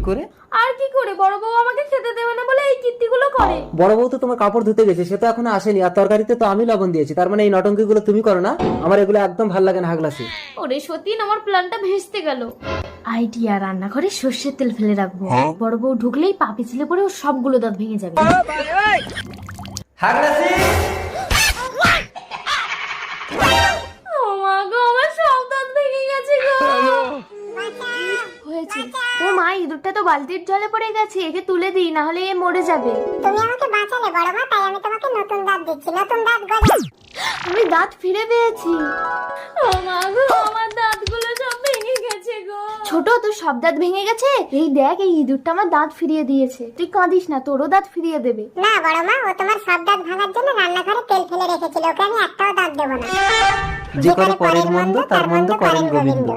করে? আর কি করে, বড় বউ আমাকে খেতে দেবে না বলে এই কীর্তিগুলো করে। বড় বউ তো তোমার কাপড় ধুতে গেছে, সে তো এখনো আসেনি, আর তরকারিতে তো আমি লবণ দিয়েছি, তার মানে এই নটঙ্কি গুলো তুমি করো না? আমার এগুলো একদম ভালো লাগে না হাগলাসি। ওরে সতীন, আমার প্ল্যানটা ভেস্তে গেল। আইডিয়া, রান্নাঘরে সর্ষের তেল ফেলে রাখবো, বড় বউ ঢুকলেই পা পিছলে পড়ে ওর সবগুলো দাঁত ভেঙে যাবে। হাগলাসি ও মা গো, আমার সব দাঁত ভেঙে গেছে গো। হয়েছে, ও মা, ইঁদুরটা তো বালতির জলে পড়ে গেছে, একে তুলে দিই, না হলে এ মরে যাবে। তুমি আমাকে বাঁচালে বড় মা, তাই আমি তোমাকে নতুন দাঁত দিচ্ছি, নতুন দাঁত গজা। আমি দাঁত ফিরে পেয়েছি। ও মা গো, আমার দাঁতগুলো সব ভেঙে গেছে গো। ছোট, তোর সব দাঁত ভেঙে গেছে? এই দেখ, এই ইঁদুরটা আমার দাঁত ফিরিয়ে দিয়েছে, তুই কাঁদিস না, তোরও দাঁত ফিরিয়ে দেবে। না বড় মা, ও তোমার সব দাঁত ভাঙার জন্য রান্নাঘরে তেল ফেলে রেখেছিল, ওকে আমি একটাও দাঁত দেবো না। যে করে পরের মন্দ তার মন্দ করেন গোবিন্দ।